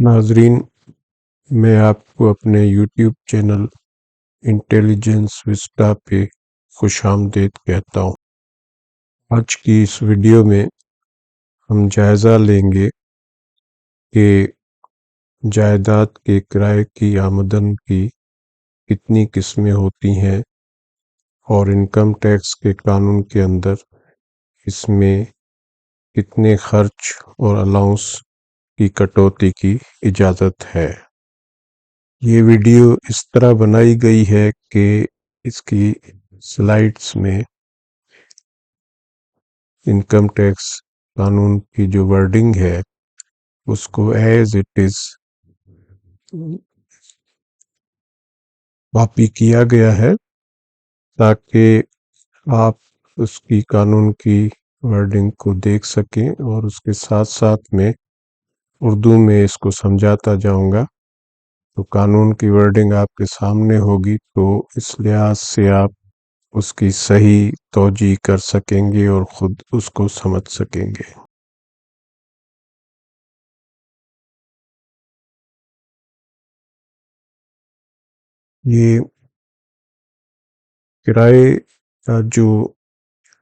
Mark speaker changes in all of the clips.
Speaker 1: ناظرین، میں آپ کو اپنے یوٹیوب چینل انٹیلیجنس وسٹا پہ خوش آمدید کہتا ہوں۔ آج کی اس ویڈیو میں ہم جائزہ لیں گے کہ جائیداد کے کرائے کی آمدن کی کتنی قسمیں ہوتی ہیں اور انکم ٹیکس کے قانون کے اندر اس میں کتنے خرچ اور الاؤنس کی کٹوتی کی اجازت ہے۔ یہ ویڈیو اس طرح بنائی گئی ہے کہ اس کی سلائیڈز میں انکم ٹیکس قانون کی جو ورڈنگ ہے اس کو ایز اٹ از کاپی کیا گیا ہے تاکہ آپ اس کی قانون کی ورڈنگ کو دیکھ سکیں، اور اس کے ساتھ ساتھ میں اردو میں اس کو سمجھاتا جاؤں گا۔ تو قانون کی ورڈنگ آپ کے سامنے ہوگی، تو اس لحاظ سے آپ اس کی صحیح توجہ کر سکیں گے اور خود اس کو سمجھ سکیں گے۔ یہ کرائے کا جو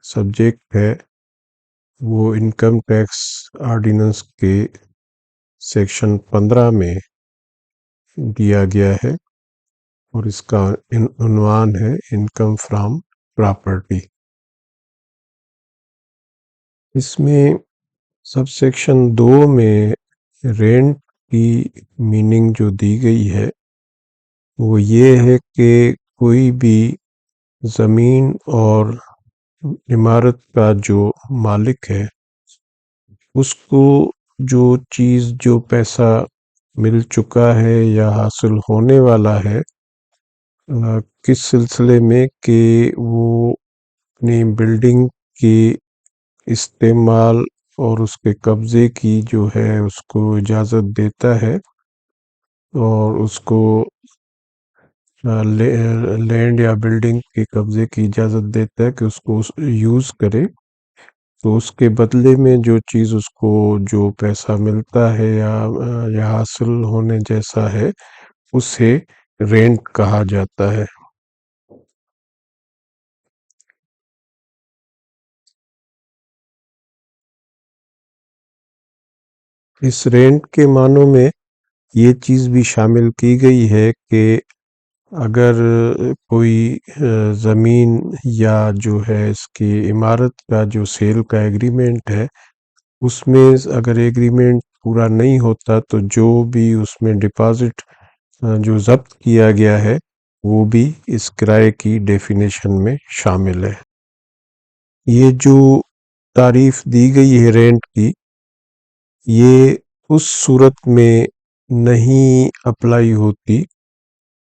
Speaker 1: سبجیکٹ ہے وہ انکم ٹیکس آرڈیننس کے سیکشن 15 میں دیا گیا ہے، اور اس کا عنوان ہے انکم فرام پراپرٹی۔ اس میں سب سیکشن 2 میں رینٹ کی میننگ جو دی گئی ہے وہ یہ ہے کہ کوئی بھی زمین اور عمارت کا جو مالک ہے اس کو جو چیز جو پیسہ مل چکا ہے یا حاصل ہونے والا ہے کس سلسلے میں کہ وہ اپنی بلڈنگ کی استعمال اور اس کے قبضے کی جو ہے اس کو اجازت دیتا ہے، اور اس کو لینڈ یا بلڈنگ کے قبضے کی اجازت دیتا ہے کہ اس کو یوز کرے، تو اس کے بدلے میں جو چیز اس کو جو پیسہ ملتا ہے یا حاصل ہونے جیسا ہے اسے رینٹ کہا جاتا ہے۔ اس رینٹ کے معنوں میں یہ چیز بھی شامل کی گئی ہے کہ اگر کوئی زمین یا جو ہے اس کی عمارت کا جو سیل کا ایگریمنٹ ہے اس میں اگر ایگریمنٹ پورا نہیں ہوتا تو جو بھی اس میں ڈپازٹ جو ضبط کیا گیا ہے وہ بھی اس کرائے کی ڈیفینیشن میں شامل ہے۔ یہ جو تعریف دی گئی ہے رینٹ کی، یہ اس صورت میں نہیں اپلائی ہوتی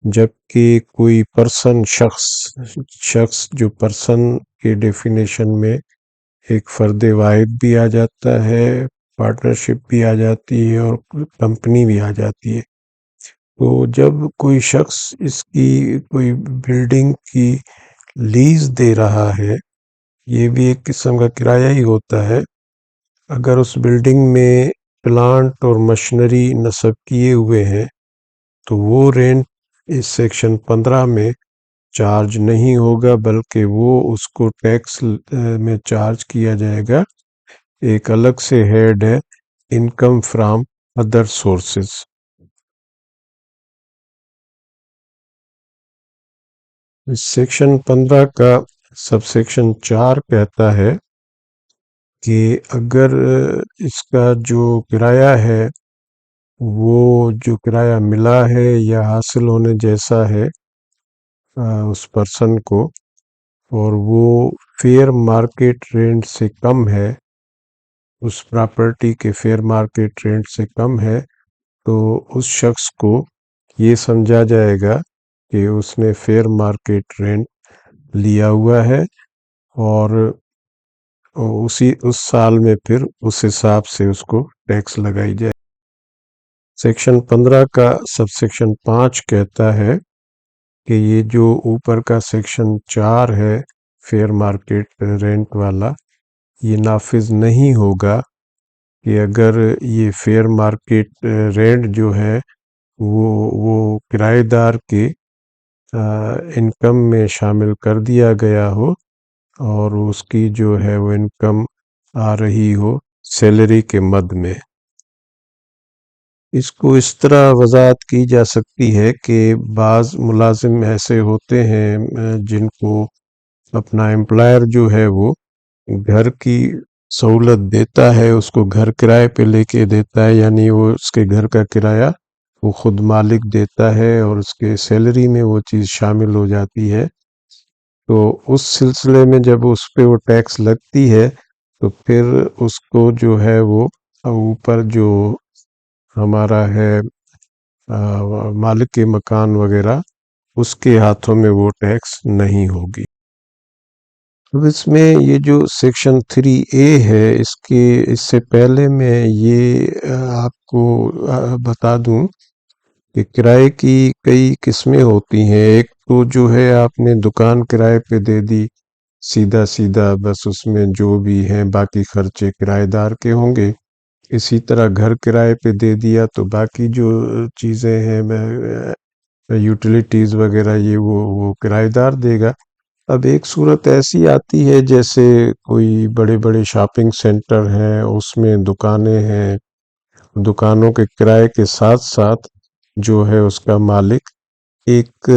Speaker 1: جبکہ کوئی پرسن شخص جو پرسن کے ڈیفینیشن میں ایک فرد واحد بھی آ جاتا ہے، پارٹنرشپ بھی آ جاتی ہے، اور کمپنی بھی آ جاتی ہے۔ تو جب کوئی شخص اس کی کوئی بلڈنگ کی لیز دے رہا ہے، یہ بھی ایک قسم کا کرایہ ہی ہوتا ہے۔ اگر اس بلڈنگ میں پلانٹ اور مشینری نصب کیے ہوئے ہیں تو وہ رینٹ اس سیکشن 15 میں چارج نہیں ہوگا، بلکہ وہ اس کو ٹیکس میں چارج کیا جائے گا۔ ایک الگ سے ہیڈ ہے انکم فرام ادر سورسز۔ اس سیکشن 15 کا سب سیکشن 4 کہتا ہے کہ اگر اس کا جو کرایہ ہے وہ جو کرایہ ملا ہے یا حاصل ہونے جیسا ہے اس پرسن کو، اور وہ فیئر مارکیٹ رینٹ سے کم ہے، اس پراپرٹی کے فیئر مارکیٹ رینٹ سے کم ہے، تو اس شخص کو یہ سمجھا جائے گا کہ اس نے فیئر مارکیٹ رینٹ لیا ہوا ہے، اور اس سال میں پھر اس حساب سے اس کو ٹیکس لگائی جائے۔ سیکشن 15 کا سب سیکشن 5 کہتا ہے کہ یہ جو اوپر کا سیکشن 4 ہے فیئر مارکیٹ رینٹ والا، یہ نافذ نہیں ہوگا کہ اگر یہ فیئر مارکیٹ رینٹ جو ہے وہ کرایہ دار کے انکم میں شامل کر دیا گیا ہو، اور اس کی جو ہے وہ انکم آ رہی ہو سیلری کے مد میں۔ اس کو اس طرح وضاحت کی جا سکتی ہے کہ بعض ملازم ایسے ہوتے ہیں جن کو اپنا امپلائر جو ہے وہ گھر کی سہولت دیتا ہے، اس کو گھر کرائے پہ لے کے دیتا ہے، یعنی وہ اس کے گھر کا کرایہ وہ خود مالک دیتا ہے اور اس کے سیلری میں وہ چیز شامل ہو جاتی ہے۔ تو اس سلسلے میں جب اس پہ وہ ٹیکس لگتی ہے تو پھر اس کو جو ہے وہ اوپر جو ہمارا ہے مالک کے مکان وغیرہ، اس کے ہاتھوں میں وہ ٹیکس نہیں ہوگی۔ اب اس میں یہ جو سیکشن 3A ہے، اس سے پہلے میں یہ آپ کو بتا دوں کہ کرائے کی کئی قسمیں ہوتی ہیں۔ ایک تو جو ہے آپ نے دکان کرائے پہ دے دی سیدھا سیدھا، بس اس میں جو بھی ہیں باقی خرچے کرایہ دار کے ہوں گے۔ اسی طرح گھر کرائے پہ دے دیا تو باقی جو چیزیں ہیں یوٹیلیٹیز وغیرہ یہ وہ کرایہ دار دے گا۔ اب ایک صورت ایسی آتی ہے جیسے کوئی بڑے بڑے شاپنگ سینٹر ہیں، اس میں دکانیں ہیں، دکانوں کے کرائے کے ساتھ ساتھ جو ہے اس کا مالک ایک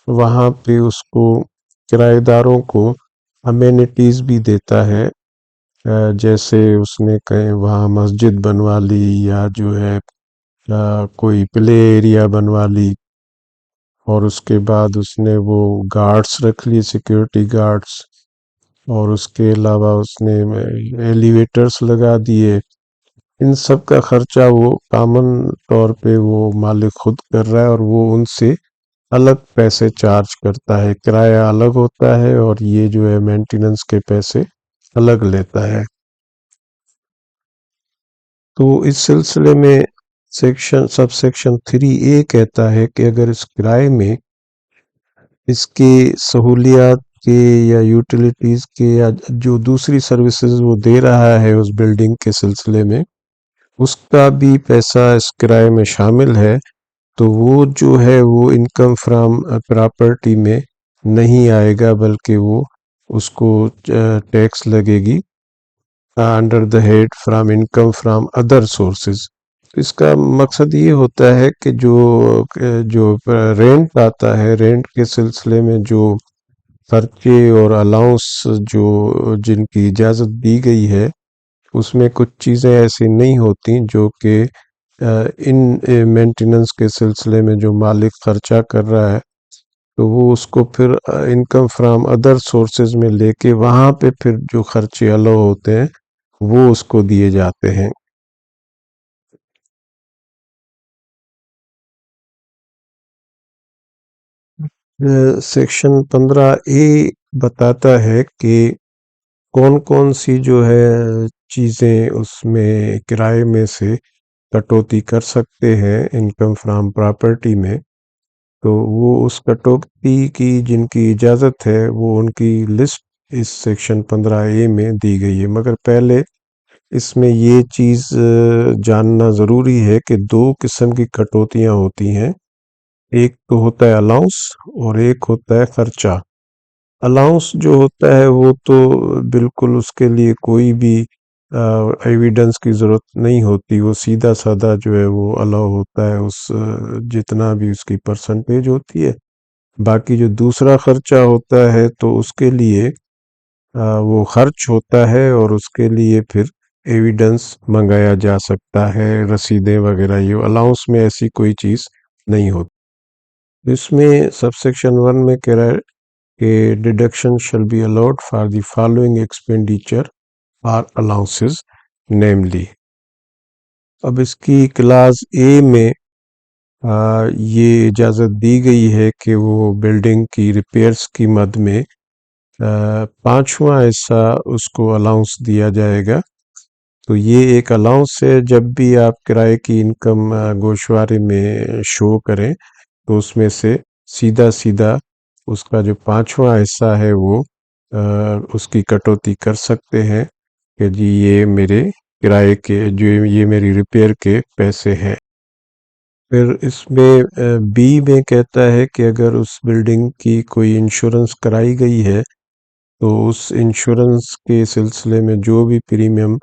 Speaker 1: وہاں پہ اس کو کرایہ داروں کو امینٹیز بھی دیتا ہے، جیسے اس نے کہیں وہاں مسجد بنوا لی، یا جو ہے کوئی پلے ایریا بنوا لی، اور اس کے بعد اس نے وہ گارڈز رکھ لی، سیکیورٹی گارڈز، اور اس کے علاوہ اس نے ایلیویٹرز لگا دیے۔ ان سب کا خرچہ وہ کامن طور پہ وہ مالک خود کر رہا ہے، اور وہ ان سے الگ پیسے چارج کرتا ہے، کرایہ الگ ہوتا ہے اور یہ جو ہے مینٹیننس کے پیسے الگ لیتا ہے۔ تو اس سلسلے میں سب سیکشن 3A کہتا ہے کہ اگر اس کرائے میں اس کے سہولیات کے یا یوٹیلیٹیز کے یا جو دوسری سروسز وہ دے رہا ہے اس بلڈنگ کے سلسلے میں، اس کا بھی پیسہ اس کرائے میں شامل ہے، تو وہ جو ہے وہ انکم فرام پراپرٹی میں نہیں آئے گا، بلکہ وہ اس کو ٹیکس لگے گی under the head from income from other sources. اس کا مقصد یہ ہوتا ہے کہ جو رینٹ آتا ہے، رینٹ کے سلسلے میں جو خرچے اور الاؤنس جن کی اجازت دی گئی ہے، اس میں کچھ چیزیں ایسی نہیں ہوتی جو کہ ان مینٹیننس کے سلسلے میں جو مالک خرچہ کر رہا ہے تو وہ اس کو پھر انکم فرام ادر سورسز میں لے کے وہاں پہ پھر جو خرچے الاؤ ہوتے ہیں وہ اس کو دیے جاتے ہیں۔ سیکشن 15A بتاتا ہے کہ کون کون سی جو ہے چیزیں اس میں کرائے میں سے کٹوتی کر سکتے ہیں انکم فرام پراپرٹی میں۔ تو وہ اس کٹوتی کی جن کی اجازت ہے وہ ان کی لسٹ اس سیکشن 15A میں دی گئی ہے، مگر پہلے اس میں یہ چیز جاننا ضروری ہے کہ دو قسم کی کٹوتیاں ہوتی ہیں، ایک تو ہوتا ہے الاؤنس اور ایک ہوتا ہے خرچہ۔ الاؤنس جو ہوتا ہے وہ تو بالکل اس کے لیے کوئی بھی ایویڈنس کی ضرورت نہیں ہوتی، وہ سیدھا سادہ جو ہے وہ الاؤ ہوتا ہے، اس جتنا بھی اس کی پرسنٹیج ہوتی ہے۔ باقی جو دوسرا خرچہ ہوتا ہے تو اس کے لیے وہ خرچ ہوتا ہے اور اس کے لیے پھر ایویڈنس منگایا جا سکتا ہے، رسیدیں وغیرہ۔ یہ الاؤنس میں ایسی کوئی چیز نہیں ہوتی۔ اس میں سب سیکشن 1 میں کہہ رہا ہے کہ deduction shall be allowed for the following expenditure اور الاؤنسز نیملی۔ اب اس کی کلاس A میں یہ اجازت دی گئی ہے کہ وہ بلڈنگ کی ریپیئرز کی مد میں 5واں حصہ اس کو الاؤنس دیا جائے گا۔ تو یہ ایک الاؤنس ہے، جب بھی آپ کرائے کی انکم گوشوارے میں شو کریں تو اس میں سے سیدھا سیدھا اس کا جو 5واں حصہ ہے وہ اس کی کٹوتی کر سکتے ہیں کہ جی یہ میرے کرائے کے جو یہ میری ریپیئر کے پیسے ہیں۔ پھر اس میں بی میں کہتا ہے کہ اگر اس بلڈنگ کی کوئی انشورنس کرائی گئی ہے تو اس انشورنس کے سلسلے میں جو بھی پریمیم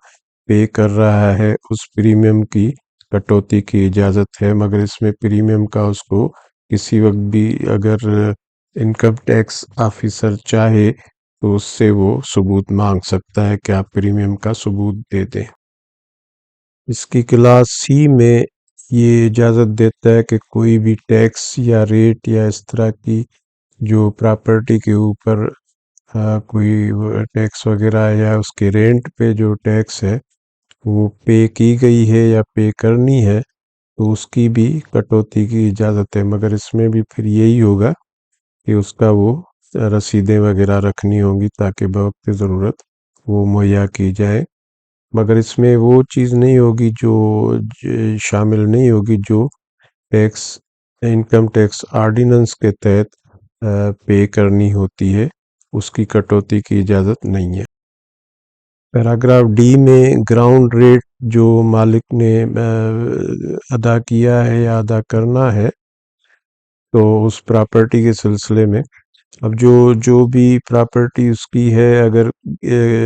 Speaker 1: پے کر رہا ہے اس پریمیم کی کٹوتی کی اجازت ہے، مگر اس میں پریمیم کا اس کو کسی وقت بھی اگر انکم ٹیکس آفیسر چاہے تو اس سے وہ ثبوت مانگ سکتا ہے کہ آپ پریمیم کا ثبوت دے دیں۔ اس کی کلاس سی میں یہ اجازت دیتا ہے کہ کوئی بھی ٹیکس یا ریٹ یا اس طرح کی جو پراپرٹی کے اوپر کوئی ٹیکس وغیرہ یا اس کے رینٹ پہ جو ٹیکس ہے وہ پے کی گئی ہے یا پے کرنی ہے تو اس کی بھی کٹوتی کی اجازت ہے، مگر اس میں بھی پھر یہی ہوگا کہ اس کا وہ رسیدیں وغیرہ رکھنی ہوں گی تاکہ بوقت ضرورت وہ مہیا کی جائے، مگر اس میں وہ چیز نہیں ہوگی جو شامل نہیں ہوگی جو ٹیکس انکم ٹیکس آرڈیننس کے تحت پے کرنی ہوتی ہے، اس کی کٹوتی کی اجازت نہیں ہے۔ پیراگراف ڈی میں گراؤنڈ ریٹ جو مالک نے ادا کیا ہے یا ادا کرنا ہے تو اس پراپرٹی کے سلسلے میں اب جو بھی پراپرٹی اس کی ہے، اگر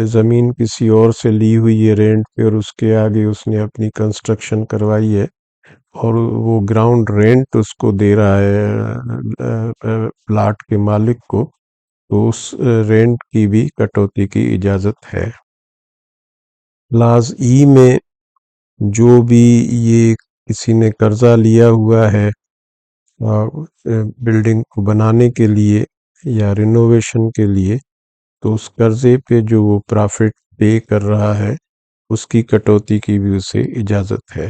Speaker 1: زمین کسی اور سے لی ہوئی ہے رینٹ پہ اور اس کے آگے اس نے اپنی کنسٹرکشن کروائی ہے اور وہ گراؤنڈ رینٹ اس کو دے رہا ہے پلاٹ کے مالک کو، تو اس رینٹ کی بھی کٹوتی کی اجازت ہے۔ کلاس ای میں جو بھی یہ کسی نے قرضہ لیا ہوا ہے بلڈنگ کو بنانے کے لیے یا رینوویشن کے لیے، تو اس قرضے پہ جو وہ پرافٹ پے کر رہا ہے اس کی کٹوتی کی بھی اسے اجازت ہے۔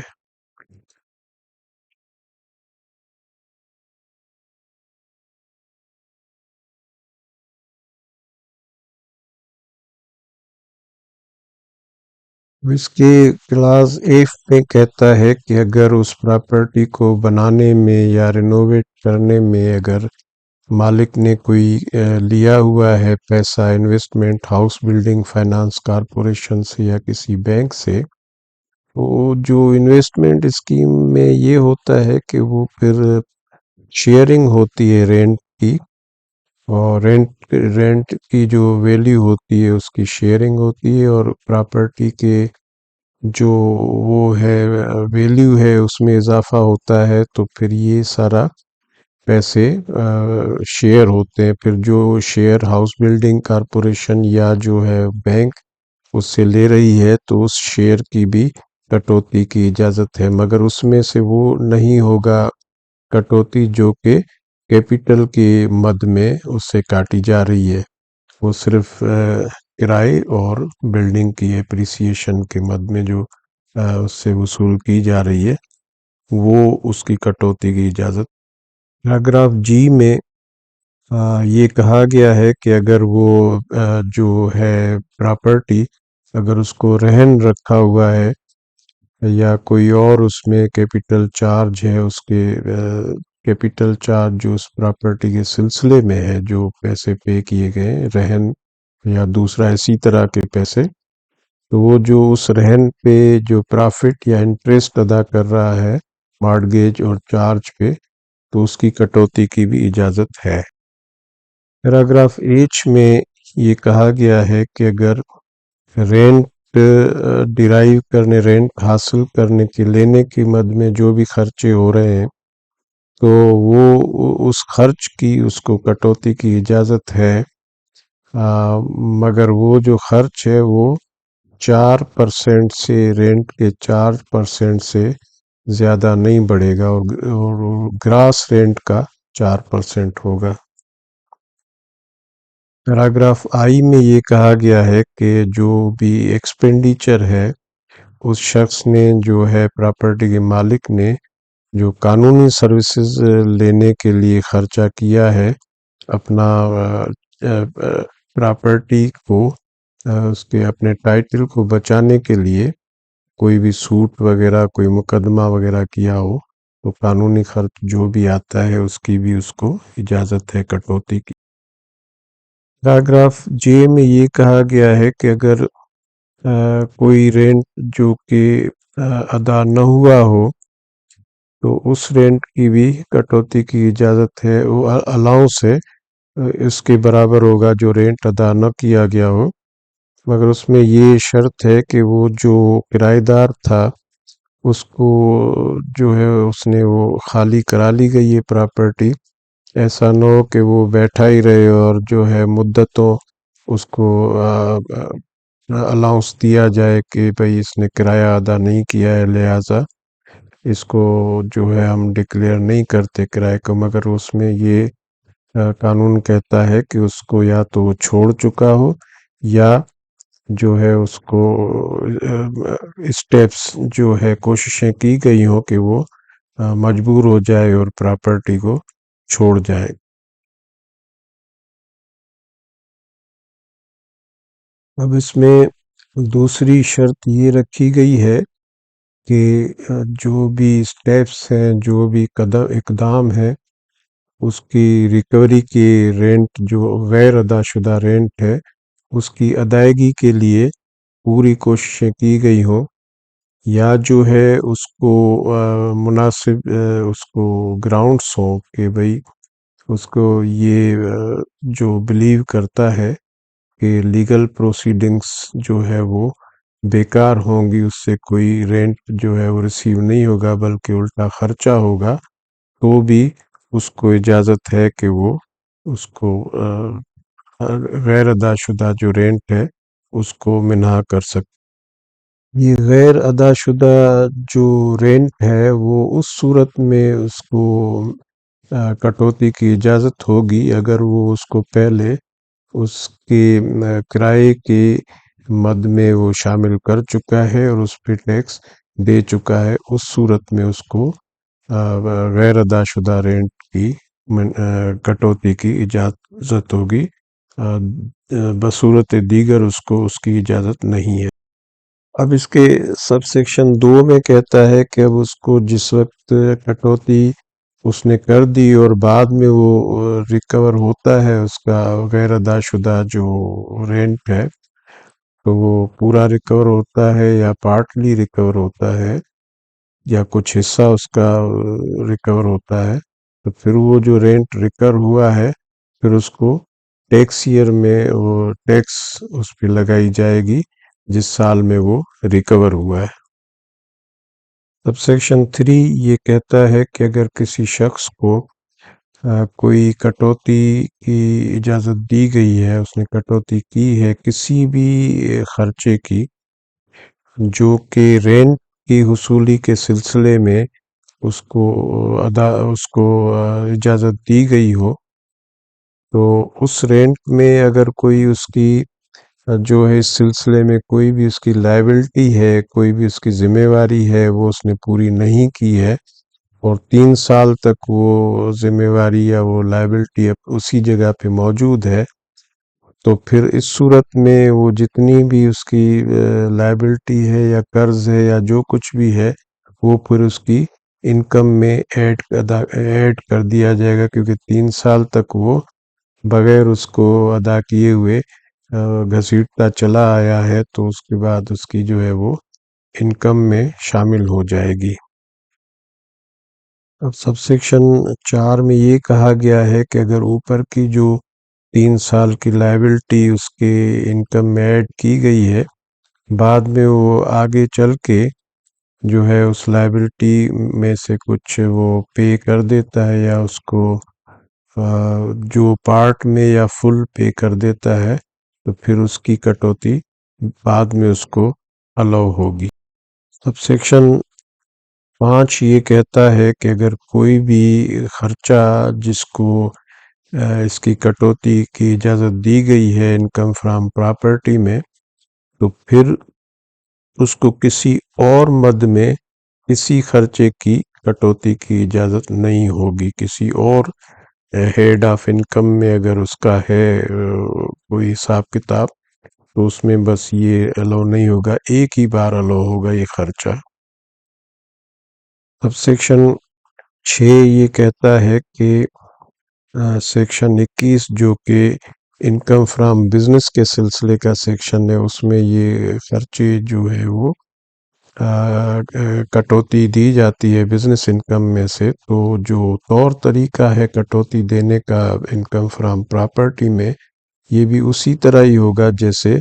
Speaker 1: اس کے کلاس ایف میں کہتا ہے کہ اگر اس پراپرٹی کو بنانے میں یا رینوویٹ کرنے میں اگر مالک نے کوئی لیا ہوا ہے پیسہ investment house building finance corporation سے یا کسی بینک سے، تو جو انویسٹمنٹ اسکیم میں یہ ہوتا ہے کہ وہ پھر شیئرنگ ہوتی ہے رینٹ کی، اور رینٹ کی جو ویلیو ہوتی ہے اس کی شیئرنگ ہوتی ہے، اور پراپرٹی کے جو وہ ہے ویلیو ہے اس میں اضافہ ہوتا ہے، تو پھر یہ سارا پیسے شیئر ہوتے ہیں۔ پھر جو شیئر ہاؤس بلڈنگ کارپوریشن یا جو ہے بینک اس سے لے رہی ہے تو اس شیئر کی بھی کٹوتی کی اجازت ہے، مگر اس میں سے وہ نہیں ہوگا کٹوتی جو کہ کیپٹل کے مد میں اس سے کاٹی جا رہی ہے، وہ صرف کرائے اور بلڈنگ کی اپریسیشن کے مد میں جو اس سے وصول کی جا رہی ہے وہ اس کی کٹوتی کی اجازت۔ پیراگراف جی میں یہ کہا گیا ہے کہ اگر وہ جو ہے پراپرٹی اگر اس کو رہن رکھا ہوا ہے یا کوئی اور اس میں کیپٹل چارج ہے، اس کے کیپٹل چارج جو اس پراپرٹی کے سلسلے میں ہے، جو پیسے پے کیے گئے رہن یا دوسرا اسی طرح کے پیسے، تو وہ جو اس رہن پہ جو پرافٹ یا انٹرسٹ ادا کر رہا ہے مارگیج اور چارج پہ، تو اس کی کٹوتی کی بھی اجازت ہے۔ پیراگراف ایچ میں یہ کہا گیا ہے کہ اگر رینٹ ڈیرائیو کرنے رینٹ حاصل کرنے کے لینے کی مد میں جو بھی خرچے ہو رہے ہیں تو وہ اس خرچ کی اس کو کٹوتی کی اجازت ہے، مگر وہ جو خرچ ہے وہ 4% سے رینٹ کے 4% سے زیادہ نہیں بڑھے گا، اور گراس رینٹ کا 4% ہوگا۔ پیراگراف آئی میں یہ کہا گیا ہے کہ جو بھی ایکسپینڈیچر ہے اس شخص نے جو ہے پراپرٹی کے مالک نے جو قانونی سروسز لینے کے لیے خرچہ کیا ہے اپنا پراپرٹی کو اس کے اپنے ٹائٹل کو بچانے کے لیے، کوئی بھی سوٹ وغیرہ کوئی مقدمہ وغیرہ کیا ہو تو قانونی خرچ جو بھی آتا ہے اس کی بھی اس کو اجازت ہے کٹوتی کی۔ پیراگراف جے میں یہ کہا گیا ہے کہ اگر کوئی رینٹ جو کہ ادا نہ ہوا ہو تو اس رینٹ کی بھی کٹوتی کی اجازت ہے، وہ الاؤنس ہے، اس کے برابر ہوگا جو رینٹ ادا نہ کیا گیا ہو، مگر اس میں یہ شرط ہے کہ وہ جو کرایہ دار تھا اس کو جو ہے اس نے وہ خالی کرا لی گئی ہے پراپرٹی، ایسا نہ ہو کہ وہ بیٹھا ہی رہے اور جو ہے مدتوں اس کو الاؤنس دیا جائے کہ بھئی اس نے کرایہ ادا نہیں کیا ہے، لہٰذا اس کو جو ہے ہم ڈکلیئر نہیں کرتے کرائے کو، مگر اس میں یہ قانون کہتا ہے کہ اس کو یا تو وہ چھوڑ چکا ہو یا جو ہے اس کو اسٹیپس جو ہے کوششیں کی گئی ہوں کہ وہ مجبور ہو جائے اور پراپرٹی کو چھوڑ جائے۔ اب اس میں دوسری شرط یہ رکھی گئی ہے کہ جو بھی اسٹیپس ہیں، جو بھی اقدام ہے، اس کی ریکوری کی رینٹ جو غیر ادا شدہ رینٹ ہے اس کی ادائیگی کے لیے پوری کوششیں کی گئی ہوں، یا جو ہے اس کو مناسب اس کو گراؤنڈس ہوں کہ بھئی اس کو یہ جو بلیو کرتا ہے کہ لیگل پروسیڈنگس جو ہے وہ بیکار ہوں گی، اس سے کوئی رینٹ جو ہے وہ ریسیو نہیں ہوگا بلکہ الٹا خرچہ ہوگا، تو بھی اس کو اجازت ہے کہ وہ اس کو غیر ادا شدہ جو رینٹ ہے اس کو منہا کر سکتے۔ یہ غیر ادا شدہ جو رینٹ ہے وہ اس صورت میں اس کو کٹوتی کی اجازت ہوگی اگر وہ اس کو پہلے اس کے کرائے کے مد میں وہ شامل کر چکا ہے اور اس پہ ٹیکس دے چکا ہے، اس صورت میں اس کو غیر ادا شدہ رینٹ کی کٹوتی کی اجازت ہوگی، بصورت دیگر اس کو اس کی اجازت نہیں ہے۔ اب اس کے سب سیکشن 2 میں کہتا ہے کہ اب اس کو جس وقت کٹوتی اس نے کر دی اور بعد میں وہ ریکور ہوتا ہے اس کا غیر ادا شدہ جو رینٹ ہے، تو وہ پورا ریکور ہوتا ہے یا پارٹلی ریکور ہوتا ہے یا کچھ حصہ اس کا ریکور ہوتا ہے، تو پھر وہ جو رینٹ ریکور ہوا ہے پھر اس کو ٹیکس ایئر میں وہ ٹیکس اس پہ لگائی جائے گی جس سال میں وہ ریکور ہوا ہے۔ سب سیکشن 3 یہ کہتا ہے کہ اگر کسی شخص کو کوئی کٹوتی کی اجازت دی گئی ہے، اس نے کٹوتی کی ہے کسی بھی خرچے کی جو کہ رینٹ کی حصولی کے سلسلے میں اس کو اجازت دی گئی ہو، تو اس رینٹ میں اگر کوئی اس کی جو ہے اس سلسلے میں کوئی بھی اس کی لائبلٹی ہے، کوئی بھی اس کی ذمہ واری ہے وہ اس نے پوری نہیں کی ہے اور 3 سال تک وہ ذمہ واری یا وہ لائبلٹی اسی جگہ پہ موجود ہے، تو پھر اس صورت میں وہ جتنی بھی اس کی لائبلٹی ہے یا قرض ہے یا جو کچھ بھی ہے وہ پھر اس کی انکم میں ایڈ کر دیا جائے گا، کیونکہ 3 سال تک وہ بغیر اس کو ادا کیے ہوئے گھسیٹتا چلا آیا ہے، تو اس کے بعد اس کی جو ہے وہ انکم میں شامل ہو جائے گی۔ اب سب سیکشن 4 میں یہ کہا گیا ہے کہ اگر اوپر کی جو 3 سال کی لائبلٹی اس کے انکم میں ایڈ کی گئی ہے، بعد میں وہ آگے چل کے جو ہے اس لائبلٹی میں سے کچھ وہ پے کر دیتا ہے یا اس کو جو پارٹ میں یا فل پے کر دیتا ہے، تو پھر اس کی کٹوتی بعد میں اس کو الاؤ ہوگی۔ سب سیکشن 5 یہ کہتا ہے کہ اگر کوئی بھی خرچہ جس کو اس کی کٹوتی کی اجازت دی گئی ہے انکم فرام پراپرٹی میں، تو پھر اس کو کسی اور مد میں کسی خرچے کی کٹوتی کی اجازت نہیں ہوگی، کسی اور ہیڈ آف انکم میں اگر اس کا ہے کوئی حساب کتاب، تو اس میں بس یہ الاؤ نہیں ہوگا، ایک ہی بار الاؤ ہوگا یہ خرچہ۔ اب سیکشن 6 یہ کہتا ہے کہ سیکشن 21 جو کہ انکم فرام بزنس کے سلسلے کا سیکشن ہے، اس میں یہ خرچے جو ہے وہ کٹوتی دی جاتی ہے بزنس انکم میں سے۔ تو جو طور طریقہ ہے کٹوتی دینے کا انکم فرام پراپرٹی میں، یہ بھی اسی طرح ہی ہوگا جیسے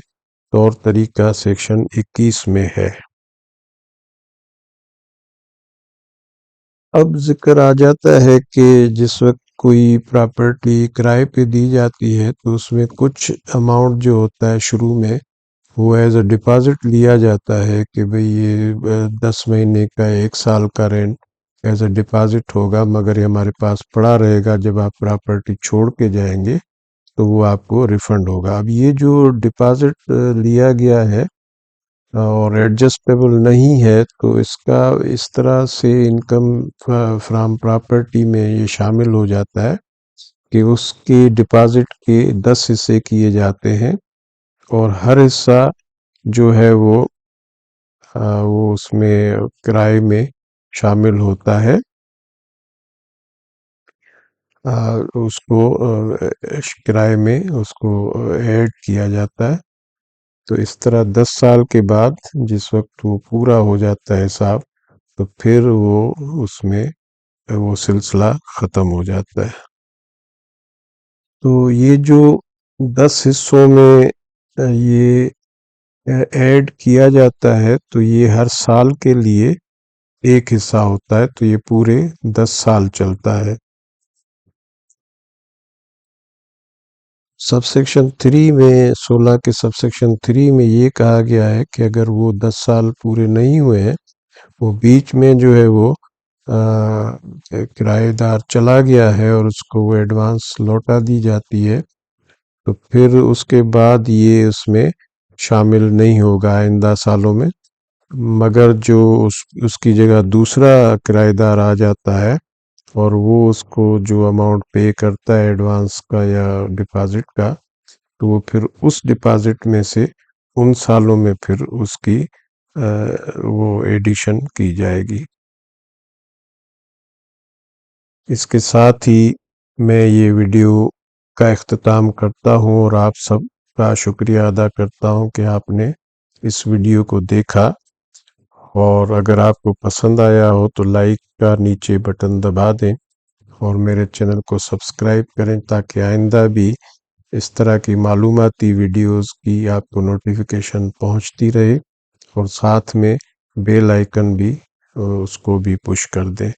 Speaker 1: طور طریقہ سیکشن 21 میں ہے۔ اب ذکر آ جاتا ہے کہ جس وقت کوئی پراپرٹی کرائے پہ دی جاتی ہے تو اس میں کچھ اماؤنٹ جو ہوتا ہے شروع میں وہ ایز اے ڈپازٹ لیا جاتا ہے کہ بھئی یہ 10 مہینے کا 1 سال کا رینٹ ایز اے ڈپازٹ ہوگا، مگر یہ ہمارے پاس پڑا رہے گا، جب آپ پراپرٹی چھوڑ کے جائیں گے تو وہ آپ کو ریفنڈ ہوگا۔ اب یہ جو ڈپازٹ لیا گیا ہے اور ایڈجسٹیبل نہیں ہے تو اس کا اس طرح سے انکم فرام پراپرٹی میں یہ شامل ہو جاتا ہے کہ اس کے ڈپازٹ کے 10 حصے کیے جاتے ہیں، اور ہر حصہ جو ہے وہ اس میں کرائے میں شامل ہوتا ہے، اس کو کرائے میں اس کو ایڈ کیا جاتا ہے۔ تو اس طرح 10 سال کے بعد جس وقت وہ پورا ہو جاتا ہے حساب، تو پھر وہ اس میں وہ سلسلہ ختم ہو جاتا ہے۔ تو یہ جو 10 حصوں میں یہ ایڈ کیا جاتا ہے تو یہ ہر سال کے لیے ایک حصہ ہوتا ہے، تو یہ پورے 10 سال چلتا ہے۔ سب سیکشن 3 میں 16 کے سب سیکشن 3 میں یہ کہا گیا ہے کہ اگر وہ 10 سال پورے نہیں ہوئے ہیں، وہ بیچ میں جو ہے وہ کرایہ دار چلا گیا ہے اور اس کو وہ ایڈوانس لوٹا دی جاتی ہے، تو پھر اس کے بعد یہ اس میں شامل نہیں ہوگا آئندہ سالوں میں، مگر جو اس کی جگہ دوسرا کرایہ دار آ جاتا ہے اور وہ اس کو جو اماؤنٹ پے کرتا ہے ایڈوانس کا یا ڈپازٹ کا، تو وہ پھر اس ڈپازٹ میں سے ان سالوں میں پھر اس کی وہ ایڈیشن کی جائے گی۔ اس کے ساتھ ہی میں یہ ویڈیو کا اختتام کرتا ہوں اور آپ سب کا شکریہ ادا کرتا ہوں کہ آپ نے اس ویڈیو کو دیکھا، اور اگر آپ کو پسند آیا ہو تو لائک کا نیچے بٹن دبا دیں اور میرے چینل کو سبسکرائب کریں تاکہ آئندہ بھی اس طرح کی معلوماتی ویڈیوز کی آپ کو نوٹیفیکیشن پہنچتی رہے، اور ساتھ میں بیل آئیکن بھی اس کو بھی پش کر دیں۔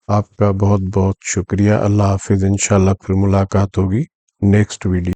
Speaker 1: آپ کا بہت بہت شکریہ۔ اللہ حافظ۔ انشاءاللہ پھر ملاقات ہوگی نیکسٹ ویڈیو۔